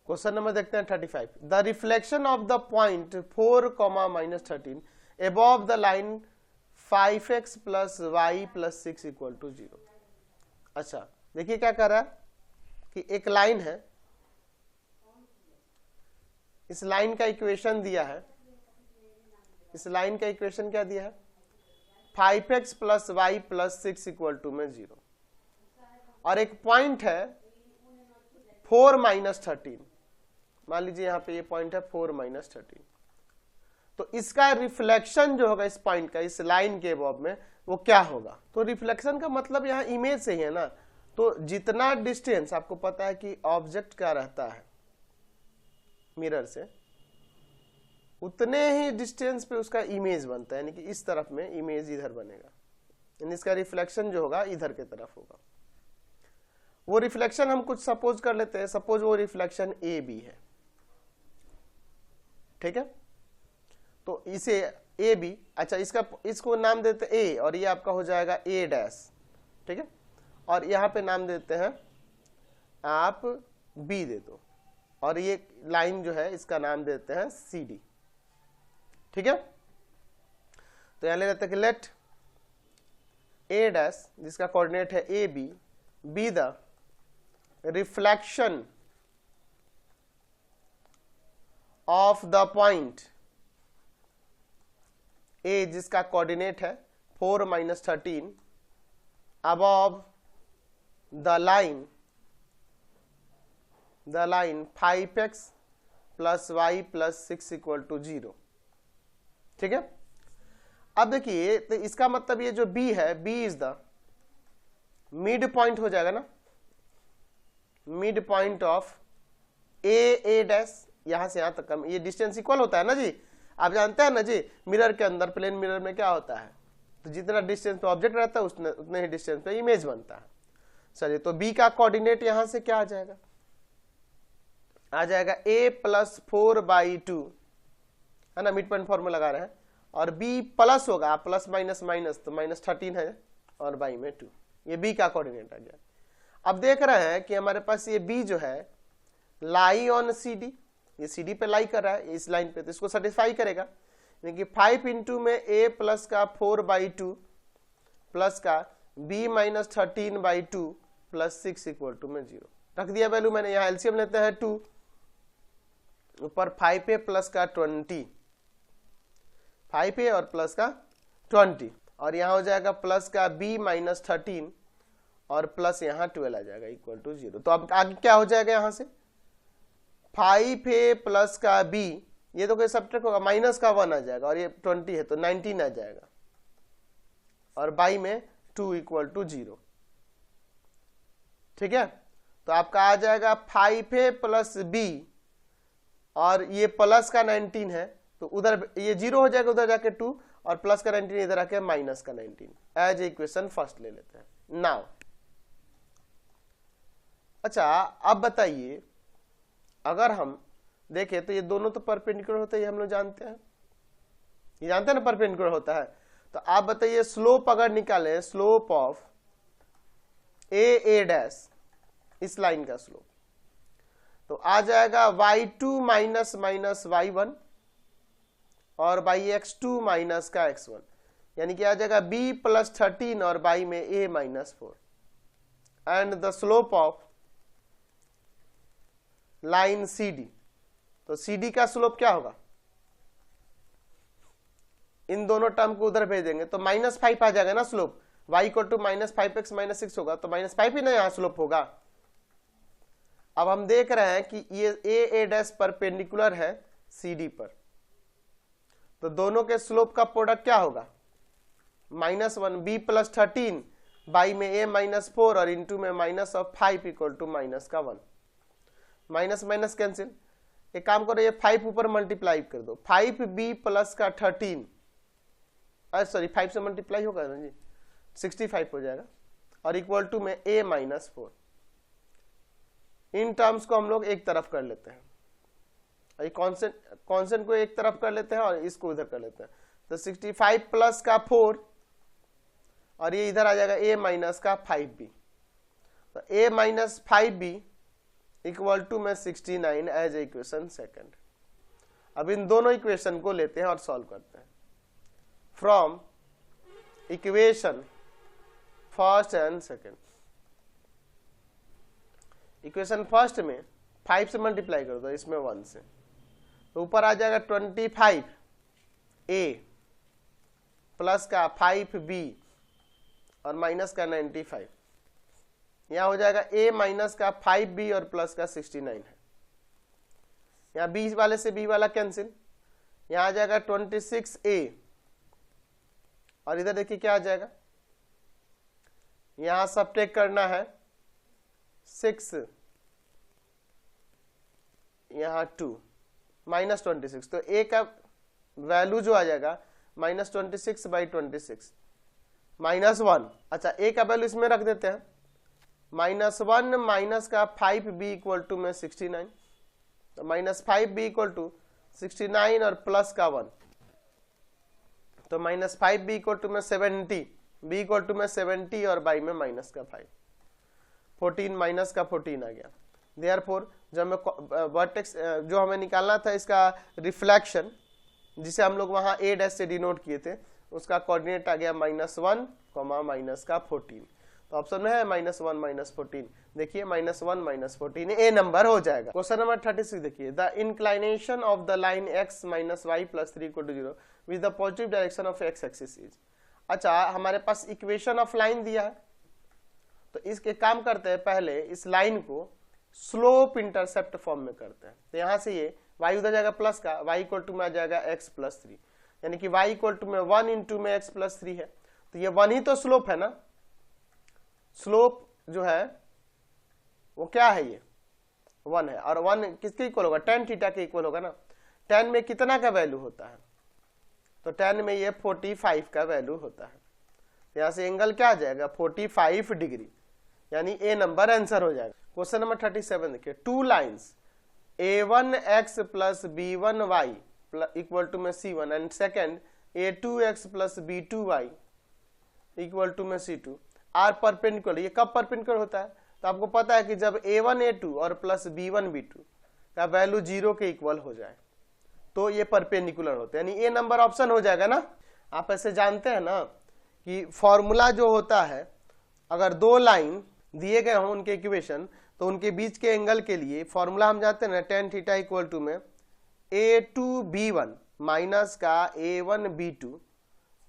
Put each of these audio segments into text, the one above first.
Question number देखते हैं 35। The reflection of the point 4, -13 above the line 5x + y + 6 = 0। अच्छा देखिए क्या कर रहा है कि एक लाइन है, इस लाइन का इक्वेशन दिया है, इस लाइन का इक्वेशन क्या दिया है, 5x + y + 6 = 0, और एक पॉइंट है 4 - 13, मान लीजिए यहां पे ये पॉइंट है 4 - 13, तो इसका रिफ्लेक्शन जो होगा इस पॉइंट का इस लाइन के अबव में वो क्या होगा। तो रिफ्लेक्शन का मतलब यहाँ इमेज से ही है ना, तो जितना डिस्टेंस आपको पता है कि ऑब्जेक्ट का रहता है मिरर से, उतने ही डिस्टेंस पे उसका इमेज बनता है, यानी कि इस तरफ में इमेज इधर बनेगा, यानी इसका रिफ्लेक्शन जो होगा इधर के तरफ होगा। वो रिफ्लेक्शन हम कुछ सपोज कर लेते हैं, सपोज वो रिफ्लेक्शन ए बी है, ठीक है, तो इसे ए बी, अच्छा इसको नाम देते हैं ए, और ये आपका हो जाएगा ए डैश, ठीक है, और यहां पे नाम देते हैं आप बी दे दो, और ये लाइन जो है इसका नाम देते हैं सी डी, ठीक है। तो यहां ले लेते हैं कि लेट ए डैश जिसका कोऑर्डिनेट है a b B the reflection of the point A जिसका कोऑर्डिनेट है 4 - 13 above the line 5x + y + 6 = 0, ठीक है। अब देखिए तो इसका मतलब ये जो b है, b is the mid point हो जाएगा ना, mid point of A dash, यहां से यहां तक का ये डिस्टेंस इक्वल होता है ना जी, आप जानते हैं ना जी, मिरर के अंदर प्लेन मिरर में क्या होता है, तो जितना डिस्टेंस पे ऑब्जेक्ट रहता है उतने ही डिस्टेंस पे इमेज बनता है। चलिए तो b का कोऑर्डिनेट यहां से क्या आ जाएगा, आ जाएगा a + 4/2, है ना, मिड पॉइंट फॉर्मूला लगा रहे हैं, और b प्लस होगा, प्लस माइनस माइनस तो -13 है और बाई में 2, ये b का कोऑर्डिनेट आ गया। अब देख रहे हैं कि हमारे पास ये b जो है लाई ऑन सी डी, ये सी डी पे लाई कर रहा है इस लाइन पे, तो इसको सेटिस्फाई करेगा, यानी कि 5 × में a प्लस का 4/2 प्लस का b - 13/2 + 6 = 0, रख दिया वैल्यू मैंने, यहाँ एलसीएम लेते हैं 2, ऊपर 5a प्लस का 20, 5a और प्लस का 20, और यहाँ हो जाएगा प्लस का b - 13 और प्लस यहाँ 12 आ जाएगा = 0। तो अब आगे क्या हो जाएगा, यहाँ से 5a प्लस का b, ये तो कोई सब्ट्रैक्ट होगा, माइनस का 1 आ जाएगा, और ये 20 है तो 19 आ जाएगा, और बाई में 2 = 0, ठीक है। तो आपका आ जाएगा 5a प्लस b, और ये प्लस का 19 है तो उधर ये 0 हो जाएगा, उधर जाके 2, और प्लस का 19 इधर आके माइनस का 19, एज इक्वेशन फर्स्ट ले लेते हैं नाउ। अच्छा अब बताइए, अगर हम देखें तो ये दोनों तो परपेंडिकुलर होते हैं, ये हम लोग जानते हैं, ये जानते हैं ना परपेंडिकुलर होता है। तो आप बताइए स्लोप अगर निकालें, स्लोप ऑफ ए डैश, इस लाइन का स्लोप, तो आ जाएगा y2 - y1 और बाई x2 माइनस का x1, यानी कि आ जाएगा b + 13 और बाई में a - 4, and the slope of line CD, तो CD का स्लोप क्या होगा, इन दोनों टर्म को उधर भेजेंगे तो -5 आ जाएगा ना स्लोप, y = -5x - 6 होगा, तो -5 ही ना यहाँ स्लोप होगा। अब हम देख रहे हैं कि ये a डैश परपेंडिकुलर है CD पर, तो दोनों के स्लोप का प्रोडक्ट क्या होगा, -1 b + 13 बाई में a - 4 और इंटू में -5 = -1, माइनस माइनस कैंसिल, एक काम करो ये 5 ऊपर मल्टीप्लाई कर दो, 5b प्लस का 13, सॉरी 5 से मल्टीप्लाई होगा ना जी, 65 हो जाएगा, और इक्वल टू में a - 4। इन टर्म्स को हम लोग एक तरफ कर लेते हैं, कॉन्स्टेंट को एक तरफ कर लेते हैं और इसको उधर कर लेते हैं, तो 65 प्लस का 4 और ये इधर आ जाएगा a माइनस का 5b, तो a - 5b इक्वल टू में 69 एज इक्वेशन सेकंड। अब इन दोनों इक्वेशन को लेते हैं और सॉल्व करते हैं। From equation first and second, equation first में 5 से मल्टीप्लाई कर दो, इसमें 1 से, तो ऊपर आ जाएगा 25a प्लस का 5b और माइनस का 95। यहां हो जाएगा a माइनस का 5b और प्लस का 69 है। यहाँ b वाले से b वाला कैंसिल, यहां आ जाएगा 26a और इधर देखिए क्या आ जाएगा, यहां सबट्रैक्ट करना है 6, यहां 2 माइनस 26, तो a का वैल्यू जो आ जाएगा माइनस 26 बाई 26 माइनस 1। अच्छा a का वैल्यू इसमें रख देते हैं, -1 माइनस का 5b इक्वल टू में 69, तो -5b इक्वल टू 69 और प्लस का 1, तो -5b इक्वल टू में 70, b इक्वल टू में 70 और बाई में माइनस का 5, 14 माइनस का 14 आ गया। देयरफॉर जब मैं वर्टेक्स जो हमें निकालना था इसका रिफ्लेक्शन, जिसे हम लोग वहां a डैश से डिनोट किए थे, उसका कोऑर्डिनेट आ गया -1, माइनस का 14, तो ऑप्शन में है -1 -14। देखिए -1 -14 ए नंबर हो जाएगा। क्वेश्चन नंबर 36 देखिए, the inclination of the line x - y + 3 = 0 with the positive direction of x axis is. अच्छा हमारे पास इक्वेशन ऑफ लाइन दिया है, तो इसके काम करते हैं, पहले इस लाइन को स्लोप इंटरसेप्ट फॉर्म में करते हैं। तो यहां से ये y उधर जाएगा प्लस का, y इक्वल टू में आ जाएगा x + 3, यानी कि y इक्वल टू में 1 इंटू में x + 3 है, तो ये 1 ही तो स्लोप है ना। स्लोप जो है वो क्या है, ये 1 है, और 1 किसके इक्वल होगा, tan थीटा के इक्वल होगा ना। tan में कितना का वैल्यू होता है, तो tan में ये 45 का वैल्यू होता है। यहां से एंगल क्या आ जाएगा 45 डिग्री, यानी ए नंबर आंसर हो जाएगा। क्वेश्चन नंबर 37 देखिए, 2 lines a1x + b1y equal to में c1 and second a2x + b2y equal to में c2 आर परपेंडिकुलर। ये कब परपेंडिकुलर होता है, तो आपको पता है कि जब a1 a2 और प्लस b1 b2 का वैल्यू 0 के इक्वल हो जाए तो ये परपेंडिकुलर होते हैं, यानी ए नंबर ऑप्शन हो जाएगा ना। आप ऐसे जानते हैं ना कि फॉर्मूला जो होता है, अगर 2 लाइन दिए गए हों उनके इक्वेशन, तो उनके बीच के एंगल के लिए फॉर्मूला हम जानते हैं ना, tan थीटा इक्वल टू में a2b1 माइनस का a1 b2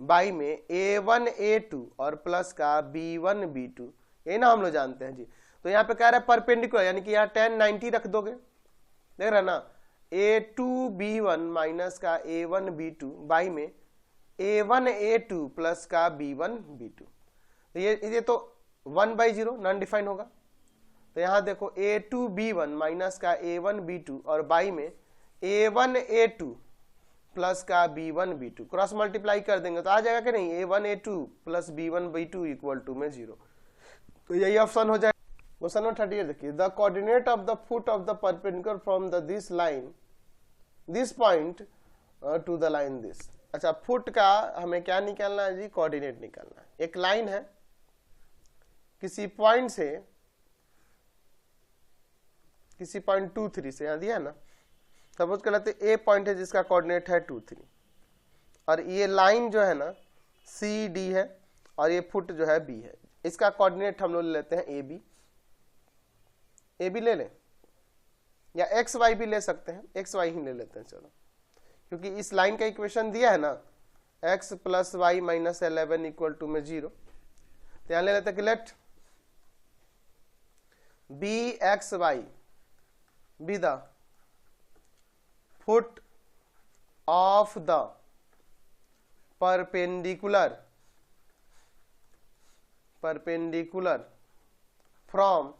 बाई में a1 a2 और प्लस का b1 b2, ये ना हम लोग जानते हैं जी। तो यहाँ पे कह रहा है परपेंडिकुलर, यानी कि यहाँ tan 90 रख दोगे, देख रहे ना, a2b1 माइनस का a1 b2 बाई में a1 a2 प्लस का b1 b2, तो ये तो 1/0 नॉन डिफाइन होगा। तो यहां देखो a2b1 माइनस का a1 b2 और बाई में a1 a2 प्लस का b1 b2, क्रॉस मल्टीप्लाई कर देंगे तो आ जाएगा कि नहीं, a1 a2 plus b1 b2 equal to में 0, तो यही ऑप्शन हो जाएगा। क्वेश्चन नंबर 38 देखिए, the coordinate of the foot of the perpendicular from the this line this point two the line this. अच्छा फुट का हमें क्या निकालना है जी, कोऑर्डिनेट निकालना है। एक लाइन है किसी पॉइंट से, किसी पॉइंट 2 3 से, यहां दिया है ना, सपोज कर लेते ए पॉइंट है जिसका कोऑर्डिनेट है 2 3, और ये लाइन जो है ना सी डी है और ये फुट जो है बी है, इसका कोऑर्डिनेट हम लोग ले लेते हैं ए बी ले लें, या एक्स वाई भी ले सकते हैं, एक्स वाई ही ले लेते हैं चलो, क्योंकि इस लाइन का इक्वेशन दिया है ना x + y - 11 इक्वल टू में 0, तो यहां ले लेते हैं कि late bxy be the foot of the perpendicular from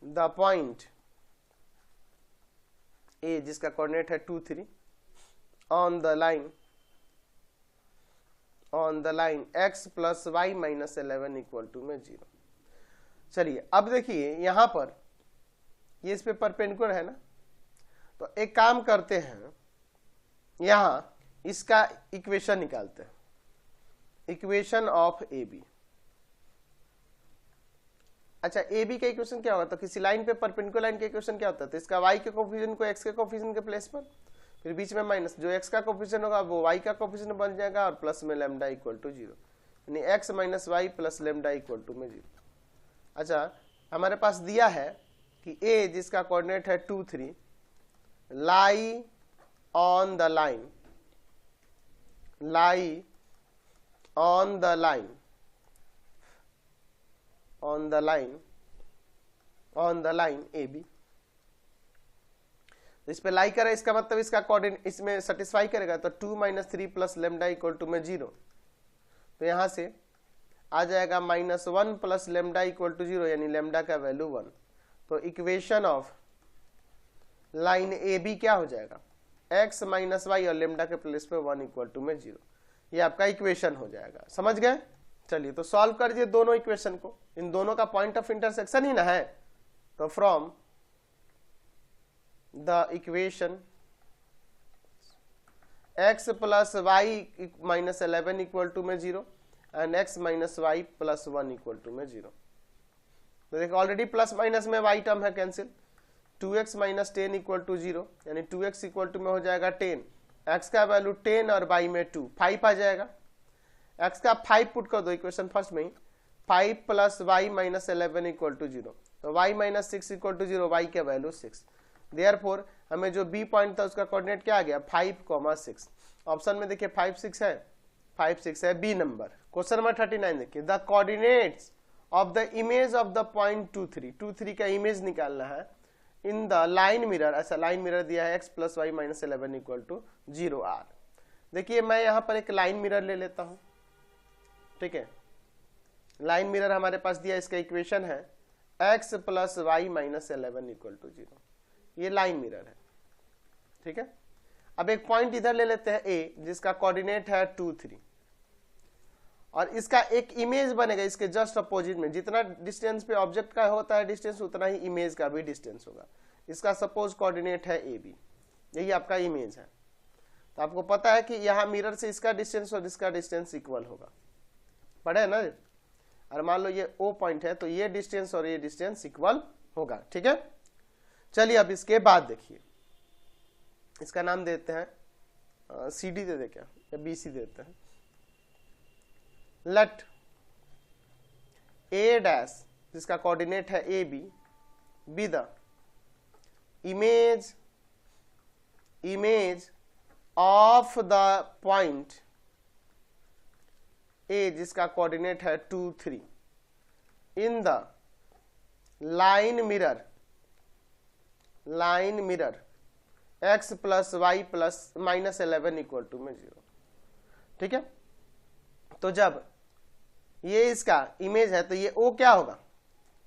the point A जिसका कोऑर्डिनेट है 2 3 on the line x + y - 11 equal to में 0। चलिए अब देखिए यहां पर ये इस पे परपेंडिकुलर है ना, तो एक काम करते हैं, यहां इसका इक्वेशन निकालते हैं, इक्वेशन ऑफ ए बी। अच्छा ए बी का इक्वेशन क्या होगा, तो किसी लाइन पे परपेंडिकुलर लाइन का इक्वेशन क्या होता है, तो इसका y के कोफिशिएंट को x के कोफिशिएंट के प्लेस पर, फिर बीच में माइनस, जो x का कोफिशिएंट होगा वो y का कोफिशिएंट बन जाएगा, और प्लस में लैम्डा इक्वल टू 0, यानी x minus y plus lambda equal to में 0। अच्छा हमारे पास दिया है कि a जिसका कोऑर्डिनेट है 2 3 lie on the line, lie on the line, on the line AB, इस पे लाई करें, इसका मतलब इसका कोऑर्डिनेट इसमें सेटिस्फाई करेगा, तो 2 minus 3 plus lambda equal to में 0, तो यहां से आ जाएगा -1 प्लस लेमडा इक्वल टू 0, यानी लेमडा का वैल्यू 1। तो equation of line A B क्या हो जाएगा, x माइनस वाई और लेमडा के प्लेस पे 1 इक्वल टू में 0, ये आपका इक्वेशन हो जाएगा। समझ गए? चलिए तो सॉल्व कर दीजिए दोनों इक्वेशन को, इन दोनों का पॉइंट ऑफ इंटरसेक्शन ही ना है, तो from the equation x plus y minus 11 equal to में 0 and x minus y plus 1 equal to में 0, तो देखो ऑलरेडी प्लस माइनस में y टर्म है cancel, 2x minus 10 equal to 0, यानी 2x इक्वल टू में हो जाएगा 10, x का वैल्यू 10 और y में 2 5 आ जाएगा, x का 5 पुट कर दो इक्वेशन फर्स्ट में ही, 5 plus y minus 11 equal to 0, तो y minus 6 equal to 0, y का वैल्यू 6, देयरफॉर हमें जो b पॉइंट था उसका कोऑर्डिनेट क्या आ गया 5,6। ऑप्शन में देखिए 5 6 है, 5 6 है बी नंबर। क्वेश्चन नंबर 39 देखिए, the coordinates of the image of the point 2 3, 2 3 का इमेज निकालना है इन द लाइन मिरर, ऐसा लाइन मिरर दिया है x plus y minus 11 equal to 0 r। देखिए मैं यहाँ पर एक लाइन मिरर ले लेता हूँ, ठीक है, लाइन मिरर हमारे पास दिया, इसका इक्वेशन है x plus y minus 11 equal to 0, ये लाइन मिरर है, ठीक है। अब एक पॉइंट इधर ले लेते हैं a जिसका कोऑर्डिनेट है 2 3, और इसका एक इमेज बनेगा इसके जस्ट अपोजिट में, जितना डिस्टेंस पे ऑब्जेक्ट का होता है डिस्टेंस उतना ही इमेज का भी डिस्टेंस होगा। इसका सपोज कोऑर्डिनेट है ए बी, यही आपका इमेज है, तो आपको पता है कि यहाँ मिरर से इसका डिस्टेंस और इसका डिस्टेंस इक्वल होगा, पढ़े ना। और मान लो ये ओ पॉइंट है, तो ये डिस्टेंस और ये डिस्टेंस इक्वल होगा, ठीक है। चलिए अब इसके बाद देखिए, इसका नाम देते हैं सी डी दे दे क्या, या बी सी देते हैं। लेट ए डैश जिसका कोऑर्डिनेट है a b B the image of the point A जिसका कोऑर्डिनेट है 2 3 in the line mirror x plus y plus minus 11 equal to में 0, ठीक है। तो जब ये इसका इमेज है तो ये O क्या होगा,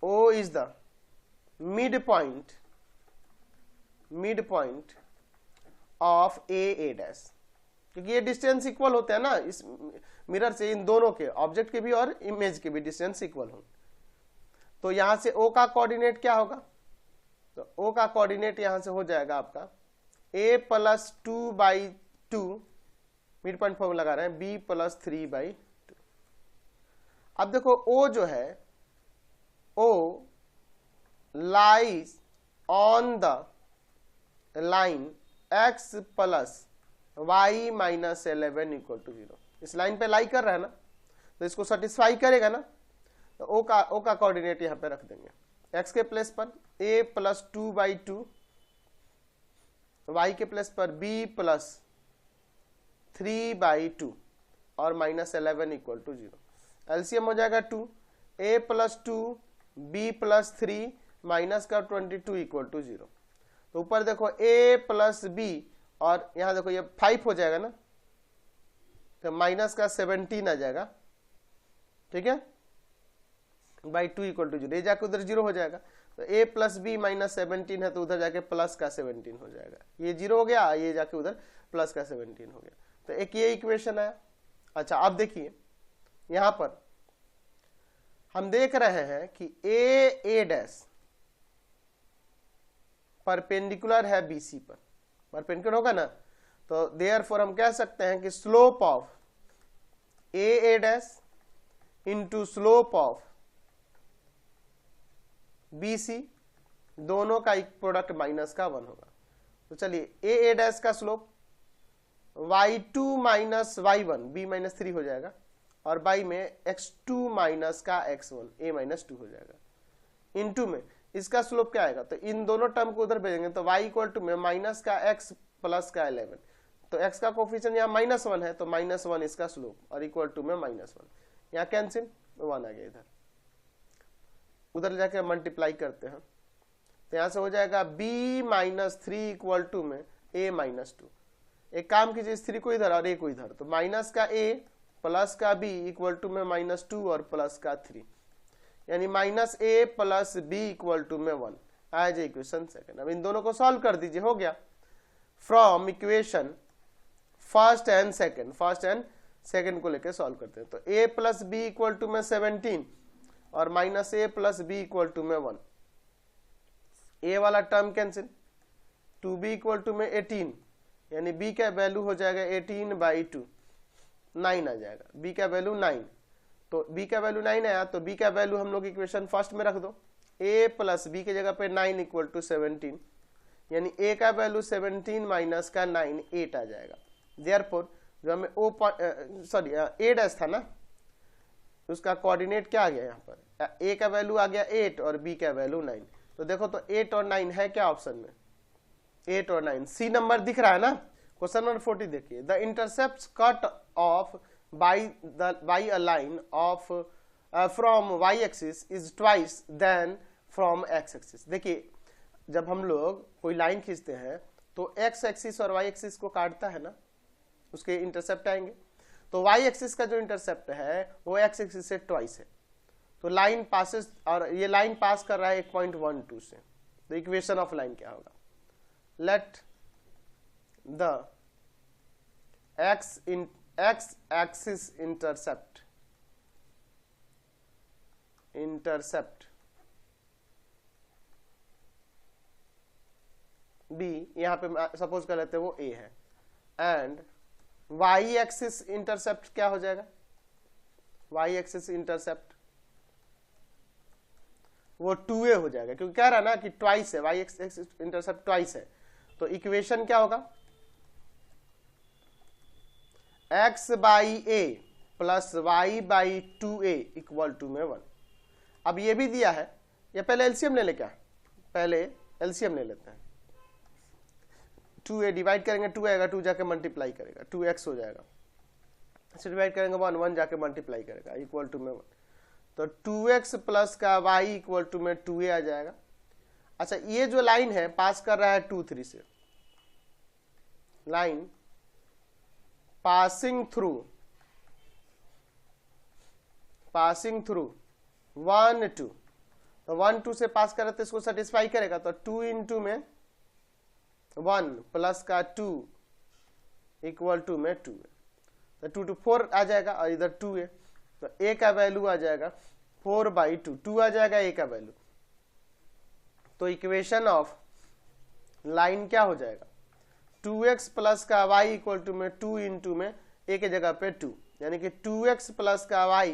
O is the mid point of A dash, क्योंकि ये डिस्टेंस इक्वल होते हैं ना इस मिरर से, इन दोनों के ऑब्जेक्ट के भी और इमेज के भी डिस्टेंस इक्वल होंगे। तो यहां से O का कोऑर्डिनेट क्या होगा, तो O का कोऑर्डिनेट यहां से हो जाएगा आपका a plus 2/2, mid point formula लगा रहे हैं, b प्लस 3/2। अब देखो O जो है, O lies on the line x plus y minus 11 equal to 0, इस लाइन पे लाई कर रहा है ना, तो इसको सेटिस्फाई करेगा ना, तो O का कोऑर्डिनेट यहां पे रख देंगे, x के प्लेस पर a प्लस 2/2, y के प्लेस पर b प्लस 3/2 और माइनस 11 इक्वल टू 0। एलसीएम हो जाएगा 2, a plus 2 b plus 3 minus का 22 इक्वल टू 0। तो ऊपर देखो a प्लस b और यहां देखो ये 5 हो जाएगा ना, तो माइनस का 17 आ जाएगा, ठीक है, बाई 2 इक्वल टू 0, ये जाके उधर 0 हो जाएगा, तो a प्लस बी माइनस 17 है तो उधर जाके प्लस का 17 हो जाएगा, ये 0 हो गया, ये जाके उधर प्लस का 17 हो गया, तो एक ये इक्वेशन है। अच्छा अब देखिए यहां पर हम देख रहे हैं कि ए डैश परपेंडिकुलर है बीसी पर, परपेंडिकुलर होगा ना, तो देयरफॉर हम कह सकते हैं कि slope of A dash into slope of B C दोनों का एक प्रोडक्ट माइनस का 1 होगा। तो चलिए ए डैश का slope y2 minus y1 b minus 3 हो जाएगा, और बाई में x2 माइनस का x1 a माइनस 2 हो जाएगा। इनटू में इसका स्लोप क्या आएगा, तो इन दोनों टर्म को उधर भेजेंगे तो y इक्वल टू में माइनस का x प्लस का 11, तो x का कोफिशिएंट यहाँ -1 है तो -1 इसका स्लोप और इक्वल टू में -1, यहाँ कैंसिल 1 आ गया, इधर उधर जाके मल्टीप्लाई करते हैं तो यहाँ से हो जाएगा b माइनस 3 इक्वल टू में a माइनस 2। एक काम कीजिए, इस 3 को इधर और a को इधर, तो माइनस का a प्लस का b इक्वल टू में -2 और प्लस का 3, यानी minus a plus b equal to में 1 आ जाए इक्वेशन सेकंड। अब इन दोनों को सॉल्व कर दीजिए, हो गया। From equation first and second को लेकर सॉल्व करते हैं, तो a plus b equal to में 17 और minus a plus b equal to में 1, a वाला term cancel, 2b equal to में 18, यानी b का वैल्यू हो जाएगा 18/2, 9 आ जाएगा, b का वैल्यू 9, तो b का वैल्यू 9 आया तो b का वैल्यू हम लोग इक्वेशन फर्स्ट में रख दो, a प्लस b की जगह पे 9 इक्वल टू 17, यानी a का वैल्यू 17 माइनस का 9 8 आ जाएगा। देयरफॉर जो हमें a डैश था ना, उसका कोऑर्डिनेट क्या आ गया, यहाँ पर a का वैल्यू आ गया 8 और b का वैल्यू 9, तो देखो तो 8 और 9 है क्या ऑप्शन में, 8 और 9, सी नंबर दिख रहा है ना। क्वेश्चन नंबर 40 देखिए, the intercept cut off by a line of from y axis is twice than from x axis. देखिए जब हम लोग कोई लाइन खींचते हैं तो एक्स एक्सिस और वाई एक्सिस को काटता है ना, उसके इंटरसेप्ट आएंगे, तो वाई एक्सिस का जो इंटरसेप्ट है वो एक्स एक्सिस से ट्वाइस है, तो लाइन पासेस, और ये लाइन पास कर रहा है 1.12 से, तो इक्वेशन ऑफ लाइन क्या होगा, let the x axis intercept b, यहां पे सपोज कर लेते हैं वो a है, एंड y एक्सिस इंटरसेप्ट क्या हो जाएगा, y एक्सिस इंटरसेप्ट वो 2a हो जाएगा, क्योंकि कह रहा है ना कि ट्वाइस है, y एक्सिस इंटरसेप्ट ट्वाइस है, तो इक्वेशन क्या होगा, x by a plus y by 2a equal to में 1। अब ये भी दिया है, या पहले एलसीएम ले ले, क्या पहले एलसीएम ले लेते हैं, 2a डिवाइड करेंगे 2 आएगा, 2 जाके मल्टीप्लाई करेगा 2x हो जाएगा, इसे डिवाइड करेंगे 1 1 जाके मल्टीप्लाई करेगा इक्वल टू में 1, तो 2x प्लस का y इक्वल टू में 2a आ जाएगा। अच्छा ये जो लाइन है पास कर रहा है 2 3 से, लाइन पासिंग थ्रू 1 2, तो 1 2 से पास कर रहे तो इसको सेटिस्फाई करेगा, तो 2 इंटू में 1 प्लस का 2 इक्वल टू में 2 है, तो 2 to 4 आ जाएगा और इधर 2 है, तो a का वैल्यू आ जाएगा 4/2, 2 आ जाएगा a का वैल्यू, तो इक्वेशन ऑफ लाइन क्या हो जाएगा, 2x प्लस का y इक्वल टू में 2 इंटू में a के जगह पे 2, यानी कि 2x प्लस का y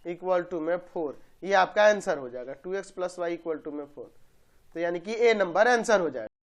इक्वल टू में 4, ये आपका आंसर हो जाएगा, 2x plus y equal to में 4, तो यानी कि a नंबर आंसर हो जाएगा।